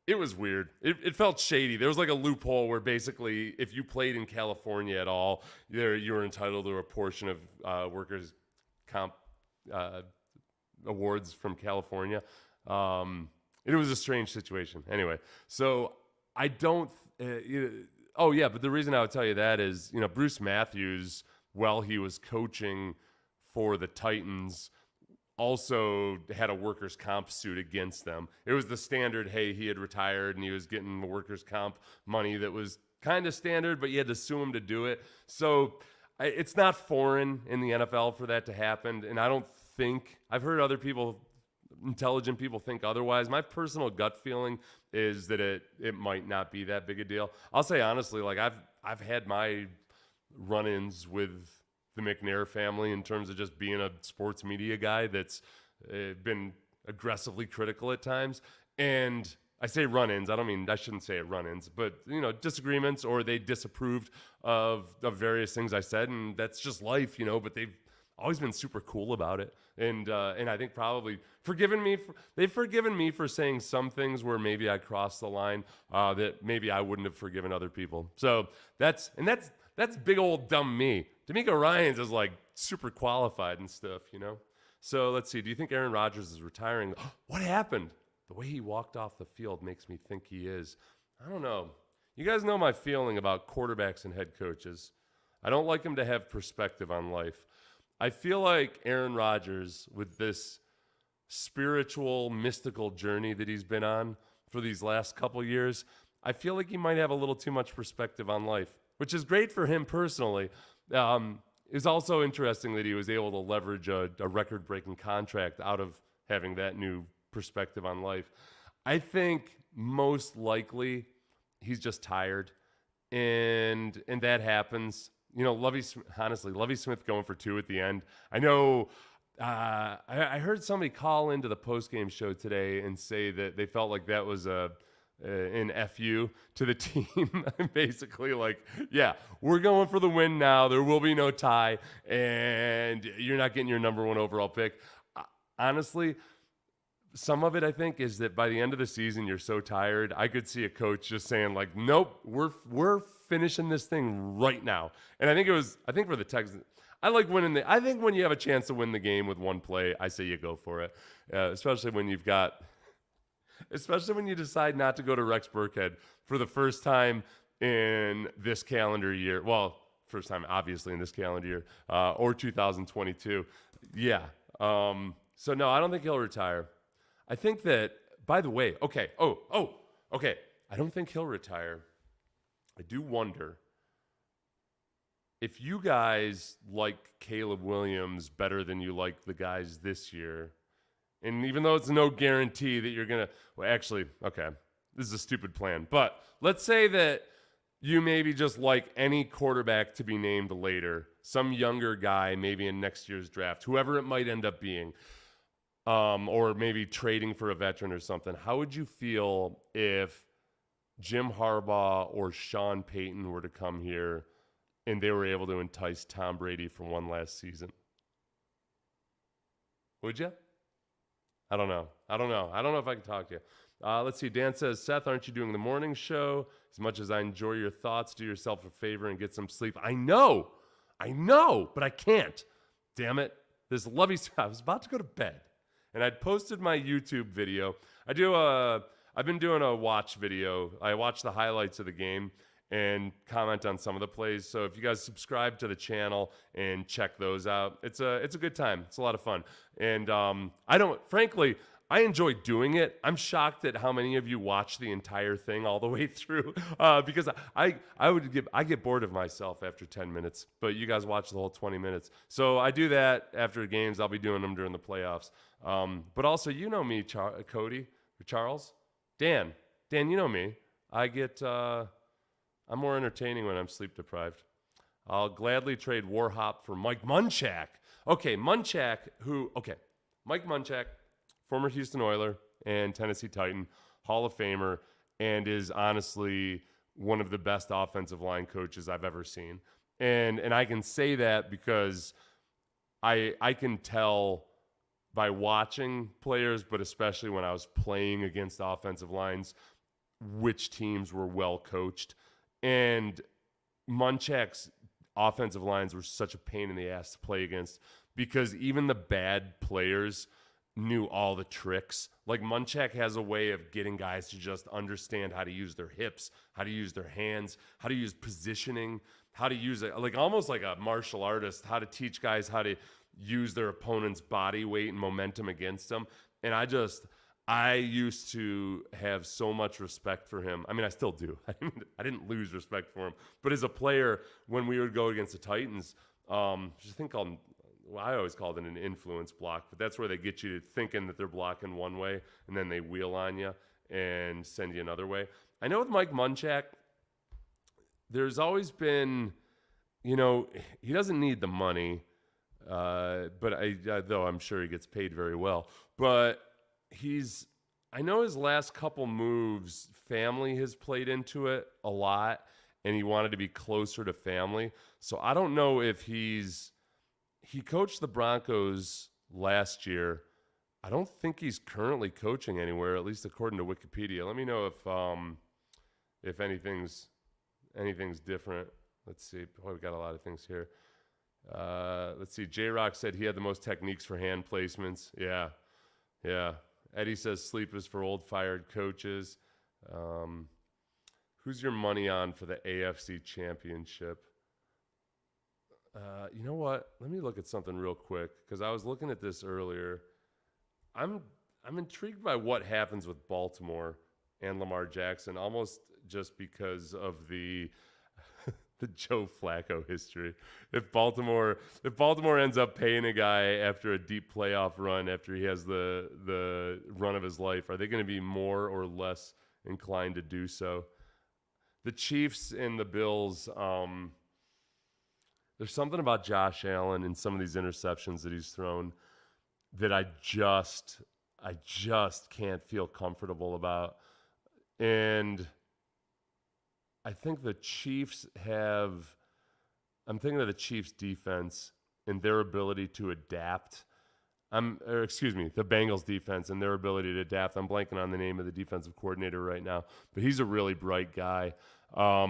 It was weird. It felt shady. There was like a loophole where basically if you played in California at all, you were entitled to a portion of workers' comp awards from California. It was a strange situation. Anyway, so I don't. Oh yeah, but the reason I would tell you that is, you know, Bruce Matthews, while he was coaching for the Titans, also had a workers' comp suit against them. It was the standard. Hey, he had retired and he was getting the workers' comp money that was kind of standard, but you had to sue him to do it. So it's not foreign in the NFL for that to happen, and I don't think, I've heard other people, intelligent people, think otherwise. My personal gut feeling is that it might not be that big a deal. I'll say honestly, like I've had my run-ins with the McNair family in terms of just being a sports media guy that's been aggressively critical at times. And I say run-ins, I shouldn't say it run-ins, but, you know, disagreements, or they disapproved of various things I said, and that's just life, you know, but they've always been super cool about it. And I think probably they've forgiven me for saying some things where maybe I crossed the line that maybe I wouldn't have forgiven other people. So that's big old dumb me. Demeco Ryans is like super qualified and stuff, you know? So let's see. Do you think Aaron Rodgers is retiring? What happened? The way he walked off the field makes me think he is. I don't know. You guys know my feeling about quarterbacks and head coaches. I don't like them to have perspective on life. I feel like Aaron Rodgers, with this spiritual, mystical journey that he's been on for these last couple years, I feel like he might have a little too much perspective on life, which is great for him personally. It's also interesting that he was able to leverage a record-breaking contract out of having that new perspective on life. I think most likely he's just tired, and that happens. Honestly, Lovie Smith going for 2 at the end. I know. I heard somebody call into the post-game show today and say that they felt like that was an FU to the team. Basically, like, yeah, we're going for the win now. There will be no tie, and you're not getting your number 1 overall pick. Honestly, some of it, I think, is that by the end of the season, you're so tired. I could see a coach just saying, like, nope, we're finishing this thing right now. And I think for the Texans, I like winning I think when you have a chance to win the game with one play, I say you go for it. Especially when you decide not to go to Rex Burkhead for the first time in this calendar year. Well, first time, obviously, in this calendar year, or 2022. Yeah. So no, I don't think he'll retire. I think that, by the way, okay. I don't think he'll retire. I do wonder if you guys like Caleb Williams better than you like the guys this year. And even though it's no guarantee that you're going to, this is a stupid plan. But let's say that you maybe just like any quarterback to be named later, some younger guy, maybe in next year's draft, whoever it might end up being. Or maybe trading for a veteran or something. How would you feel if Jim Harbaugh or Sean Payton were to come here and they were able to entice Tom Brady for one last season? Would you? I don't know. I don't know if I can talk to you. Let's see. Dan says, Seth, aren't you doing the morning show? As much as I enjoy your thoughts, do yourself a favor and get some sleep. I know, but I can't. Damn it. I was about to go to bed. And I'd posted my YouTube video. I've been doing a watch video. I watch the highlights of the game and comment on some of the plays. So if you guys subscribe to the channel and check those out, it's a good time. It's a lot of fun. And I enjoy doing it. I'm shocked at how many of you watch the entire thing all the way through because I get bored of myself after 10 minutes, but you guys watch the whole 20 minutes. So I do that after games. I'll be doing them during the playoffs. But also, you know me, Cody, Charles, Dan, you know me. I'm more entertaining when I'm sleep deprived. I'll gladly trade Warhop for Mike Munchak. Mike Munchak, former Houston Oiler and Tennessee Titan, Hall of Famer, and is honestly one of the best offensive line coaches I've ever seen. And I can say that because I can tell by watching players, but especially when I was playing against offensive lines, which teams were well coached. And Munchak's offensive lines were such a pain in the ass to play against because even the bad players knew all the tricks. Like Munchak has a way of getting guys to just understand how to use their hips, how to use their hands, how to use positioning, how to use it, like almost like a martial artist, how to teach guys how to use their opponent's body weight and momentum against them. And I used to have so much respect for him. I mean, I still do. I didn't lose respect for him. But as a player, when we would go against the Titans, there's a thing called, I always called it an influence block, but that's where they get you thinking that they're blocking one way, and then they wheel on you and send you another way. I know with Mike Munchak, there's always been, he doesn't need the money, but though I'm sure he gets paid very well. But I know his last couple moves, family has played into it a lot, and he wanted to be closer to family. So I don't know if he coached the Broncos last year. I don't think he's currently coaching anywhere, at least according to Wikipedia. Let me know if anything's different. Let's see. Boy, we got a lot of things here. Let's see. J-Rock said he had the most techniques for hand placements. Yeah. Eddie says sleep is for old fired coaches. Who's your money on for the AFC Championship? You know what? Let me look at something real quick because I was looking at this earlier. I'm intrigued by what happens with Baltimore and Lamar Jackson, almost just because of the the Joe Flacco history. If Baltimore ends up paying a guy after a deep playoff run, after he has the run of his life, are they going to be more or less inclined to do so? The Chiefs and the Bills, there's something about Josh Allen and some of these interceptions that he's thrown that I just can't feel comfortable about. And I think the Chiefs I'm thinking of the Chiefs defense and their ability to adapt. The Bengals defense and their ability to adapt. I'm blanking on the name of the defensive coordinator right now, but he's a really bright guy. I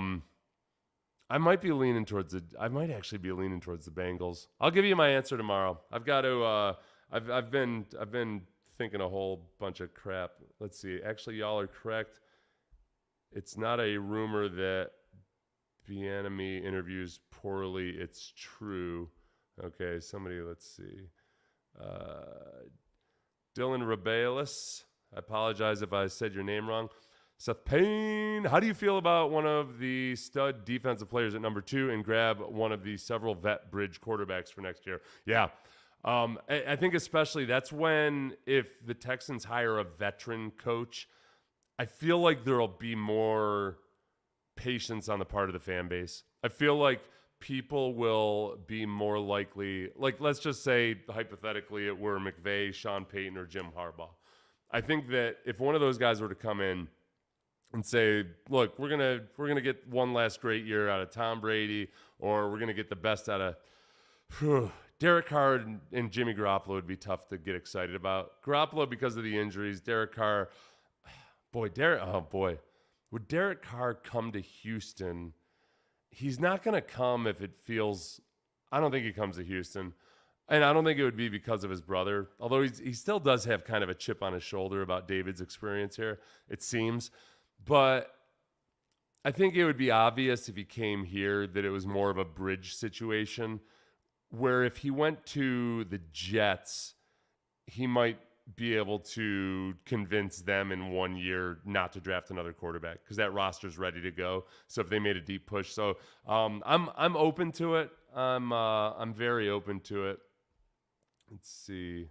might actually be leaning towards the Bengals. I'll give you my answer tomorrow. I've got to, I've been thinking a whole bunch of crap. Let's see. Actually, y'all are correct. It's not a rumor that Bieniemy interviews poorly. It's true. Okay, let's see. Dylan Rabalis. I apologize if I said your name wrong. Seth Payne. How do you feel about one of the stud defensive players at number 2 and grab one of the several vet bridge quarterbacks for next year? Yeah. I think especially that's when, if the Texans hire a veteran coach, I feel like there'll be more patience on the part of the fan base. I feel like people will be more likely, like let's just say hypothetically it were McVay, Sean Payton, or Jim Harbaugh. I think that if one of those guys were to come in and say, look, we're gonna get one last great year out of Tom Brady, or we're gonna get the best out of Derek Carr and Jimmy Garoppolo would be tough to get excited about. Garoppolo because of the injuries. Derek Carr, would Derek Carr come to Houston? He's not going to come if it feels. I don't think he comes to Houston, and I don't think it would be because of his brother. Although he still does have kind of a chip on his shoulder about David's experience here, it seems. But I think it would be obvious if he came here that it was more of a bridge situation, where if he went to the Jets, he might be able to convince them in 1 year not to draft another quarterback because that roster's ready to go. So if they made a deep push, so I'm open to it. I'm very open to it. Let's see.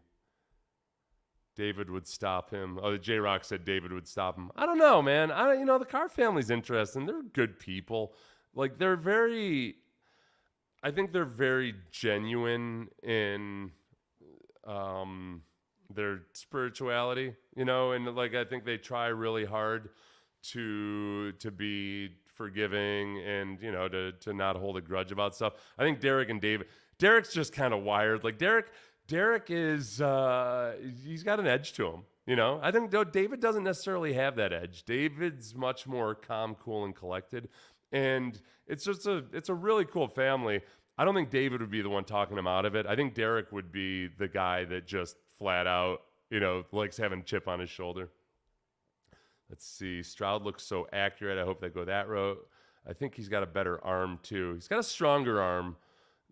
David would stop him. Oh, J-Rock said David would stop him. I don't know, man. The Carr family's interesting. They're good people. Like I think they're very genuine in their spirituality, and like I think they try really hard to be forgiving and to not hold a grudge about stuff. I think Derek's just kind of wired. Like Derek is he's got an edge to him. I think David doesn't necessarily have that edge. David's much more calm, cool, and collected, and it's a really cool family. I don't think David would be the one talking him out of it. I think Derek would be the guy that just flat out, likes having a chip on his shoulder. Let's see. Stroud looks so accurate. I hope they go that route. I think he's got a better arm too. He's got a stronger arm.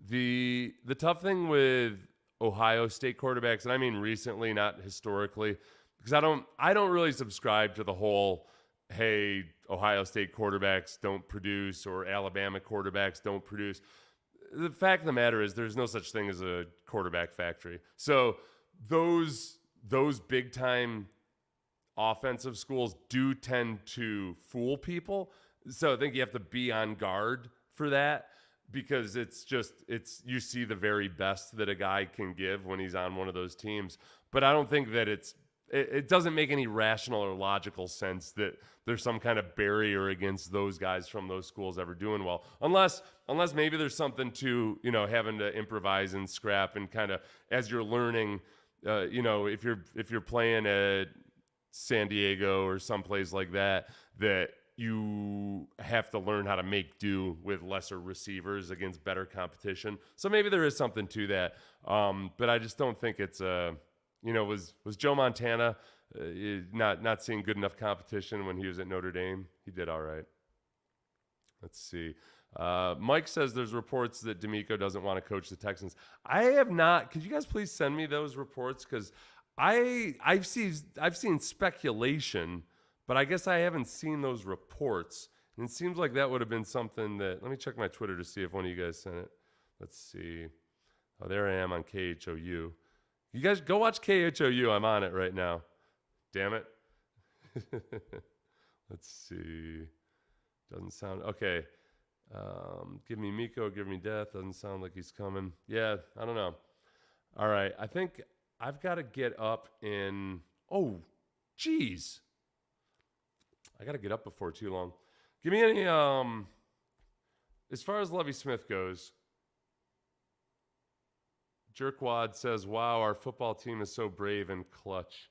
The tough thing with Ohio State quarterbacks, and I mean recently, not historically, because I don't really subscribe to the whole, hey, Ohio State quarterbacks don't produce or Alabama quarterbacks don't produce. The fact of the matter is there's no such thing as a quarterback factory. So those big time offensive schools do tend to fool people. So I think you have to be on guard for that, because you see the very best that a guy can give when he's on one of those teams. But I don't think that it doesn't make any rational or logical sense that there's some kind of barrier against those guys from those schools ever doing well, unless maybe there's something to having to improvise and scrap and kind of as you're learning, if you're playing at San Diego or someplace like that you have to learn how to make do with lesser receivers against better competition. So maybe there is something to that, but I just don't think it's was Joe Montana not seeing good enough competition when he was at Notre Dame? He did all right. Let's see. Mike says there's reports that Demeco doesn't want to coach the Texans. I have not. Could you guys please send me those reports? Because I've seen speculation, but I guess I haven't seen those reports. And it seems like that would have been something that, let me check my Twitter to see if one of you guys sent it. Let's see. Oh, there I am on KHOU. You guys go watch KHOU. I'm on it right now. Damn it. Let's see. Doesn't sound, okay. Give me Miko, give me death. Doesn't sound like he's coming. Yeah, I don't know. All right, I think I've got to get up in, oh, geez. I got to get up before too long. Give me any, as far as Lovie Smith goes, Jerkwad says, wow, our football team is so brave and clutch.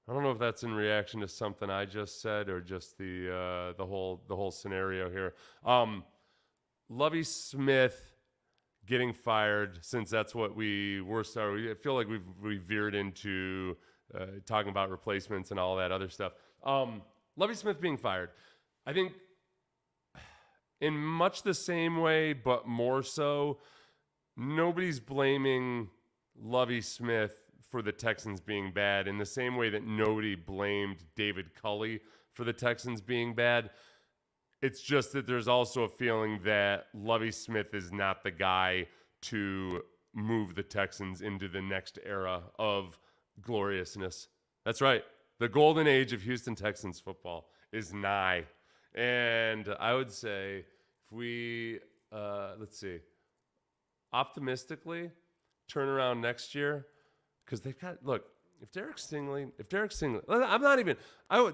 I don't know if that's in reaction to something I just said or just the whole scenario here. Lovie Smith getting fired, since that's what we were started. I feel like we veered into talking about replacements and all that other stuff. Lovie Smith being fired, I think in much the same way, but more so, nobody's blaming Lovie Smith for the Texans being bad in the same way that nobody blamed David Culley for the Texans being bad. It's just that there's also a feeling that Lovie Smith is not the guy to move the Texans into the next era of gloriousness. That's right. The golden age of Houston Texans football is nigh. And I would say if we, let's see, optimistically turn around next year, because they've got, look, if Derek Stingley,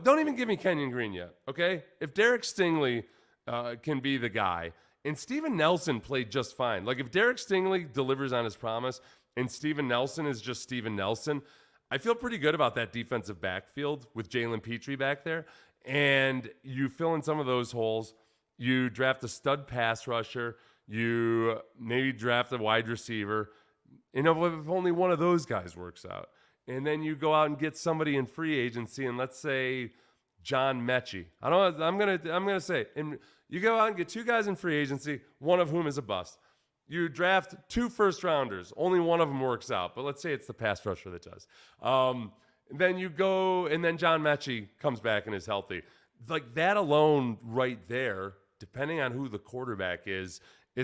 don't even give me Kenyon Green yet, okay? If Derek Stingley can be the guy, and Steven Nelson played just fine. Like, if Derek Stingley delivers on his promise and Steven Nelson is just Steven Nelson, I feel pretty good about that defensive backfield with Jalen Petrie back there. And you fill in some of those holes. You draft a stud pass rusher. You maybe draft a wide receiver. And if only one of those guys works out, and then you go out and get somebody in free agency, and let's say John Mechie. I'm gonna say, and you go out and get two guys in free agency, one of whom is a bust. You draft 2 first-rounders, only one of them works out, but let's say it's the pass rusher that does. Then you go, and then John Mechie comes back and is healthy. Like, that alone right there, depending on who the quarterback is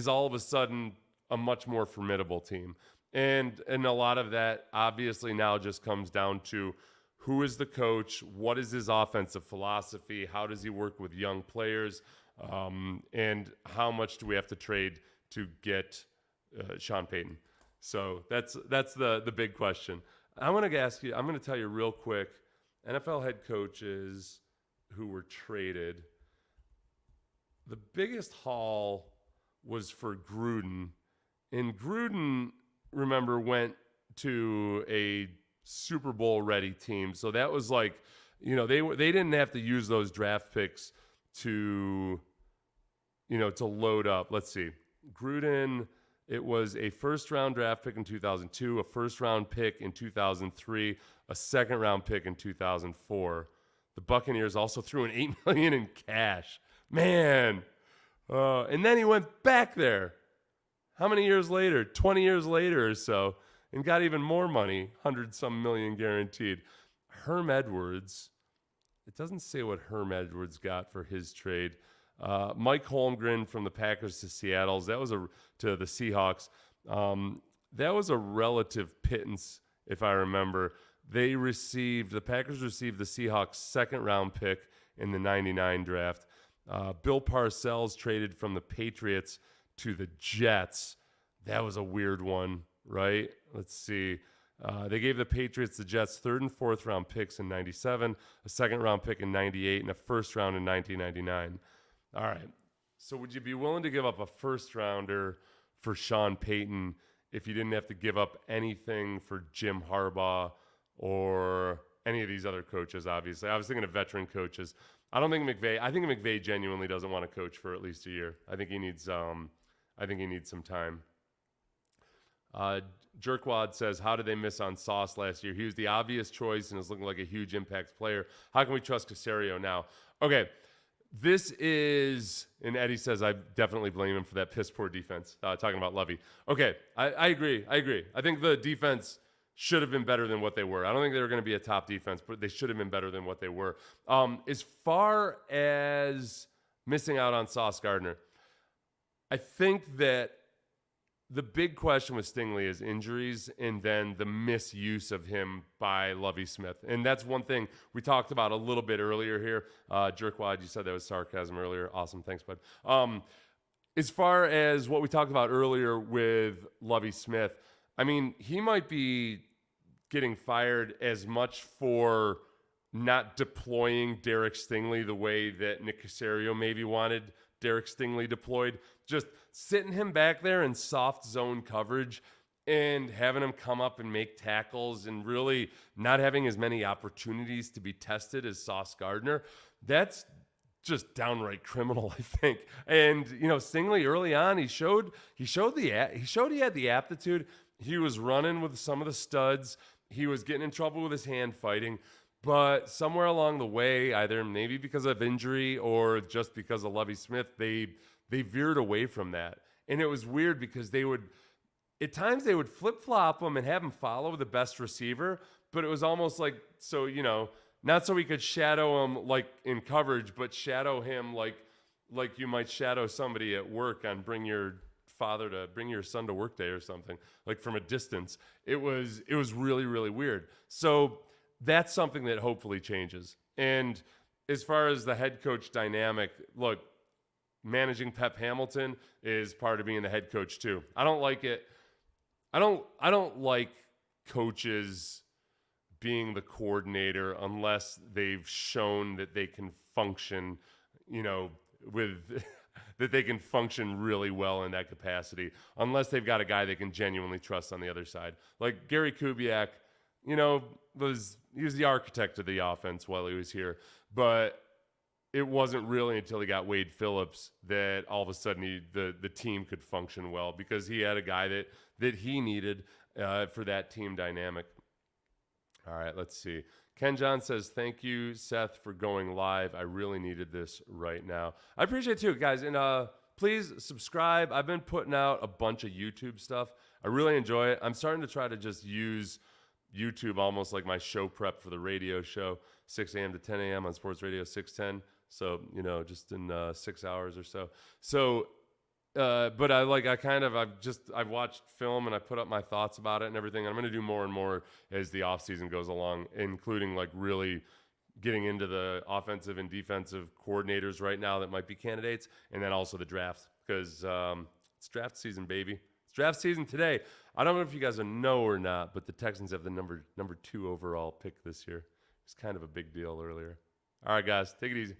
all of a sudden a much more formidable team. And a lot of that obviously now just comes down to who is the coach, what is his offensive philosophy, how does he work with young players, and how much do we have to trade to get Sean Payton. So that's the big question. I'm going to tell you real quick, NFL head coaches who were traded. The biggest haul was for Gruden, and Gruden, remember, went to a Super Bowl ready team. So that was like, they didn't have to use those draft picks to load up. Let's see. Gruden, it was a first round draft pick in 2002, a first round pick in 2003, a second round pick in 2004. The Buccaneers also threw in $8 million in cash. Man. And then he went back there. How many years later? 20 years later or so, and got even more money, 100-some million guaranteed. Herm Edwards, it doesn't say what Herm Edwards got for his trade. Mike Holmgren from the Packers to Seattle, to the Seahawks. That was a relative pittance, if I remember. The Packers received the Seahawks' second-round pick in the 99 draft. Bill Parcells traded from the Patriots to the Jets. That was a weird one, right? Let's see. They gave the Patriots the Jets' 3rd and 4th round picks in 97, a 2nd round pick in 98, and a 1st round in 1999. All right. So would you be willing to give up a 1st rounder for Sean Payton if you didn't have to give up anything for Jim Harbaugh or any of these other coaches, obviously? I was thinking of veteran coaches. I think McVay genuinely doesn't want to coach for at least a year. I think he needs some time. Jerkwad says, how did they miss on Sauce last year? He was the obvious choice and is looking like a huge impact player. How can we trust Caserio now? Okay, this is, and Eddie says, I definitely blame him for that piss poor defense, talking about Lovie. Okay, I agree. I think the defense should have been better than what they were. I don't think they were going to be a top defense, but they should have been better than what they were. As far as missing out on Sauce Gardner. I think that the big question with Stingley is injuries and then the misuse of him by Lovie Smith. And that's one thing we talked about a little bit earlier here. Jerkwad, you said that was sarcasm earlier. Awesome. Thanks, bud. As far as what we talked about earlier with Lovie Smith, I mean, he might be getting fired as much for not deploying Derek Stingley the way that Nick Caserio maybe wanted Derek Stingley deployed. Just sitting him back there in soft zone coverage and having him come up and make tackles and really not having as many opportunities to be tested as Sauce Gardner. That's just downright criminal, I think. And Stingley early on, he showed he had the aptitude. He was running with some of the studs. He was getting in trouble with his hand fighting. But somewhere along the way, either maybe because of injury or just because of Lovie Smith, they veered away from that. And it was weird because at times they would flip-flop him and have him follow the best receiver, but it was almost like, not so he could shadow him like in coverage, but shadow him like you might shadow somebody at work on bring your son to work day or something, like from a distance. It was really, really weird. So that's something that hopefully changes. And as far as the head coach dynamic, look, managing Pep Hamilton is part of being the head coach too. I don't like it. I don't like coaches being the coordinator unless they've shown that they can function, that they can function really well in that capacity, unless they've got a guy they can genuinely trust on the other side. Like Gary Kubiak, he was the architect of the offense while he was here, but it wasn't really until he got Wade Phillips that all of a sudden the team could function well, because he had a guy that he needed for that team dynamic. All right, let's see. Ken John says, thank you, Seth, for going live. I really needed this right now. I appreciate it too, guys. And please subscribe. I've been putting out a bunch of YouTube stuff. I really enjoy it. I'm starting to try to just use YouTube almost like my show prep for the radio show, 6 a.m. to 10 a.m. on Sports Radio 610. So, just in 6 hours or so. So, but I've watched film and I put up my thoughts about it and everything. I'm going to do more and more as the off season goes along, including like really getting into the offensive and defensive coordinators right now that might be candidates. And then also the draft, because it's draft season, baby. It's draft season today. I don't know if you guys know or not, but the Texans have the number 2 overall pick this year. It's kind of a big deal earlier. All right, guys, take it easy.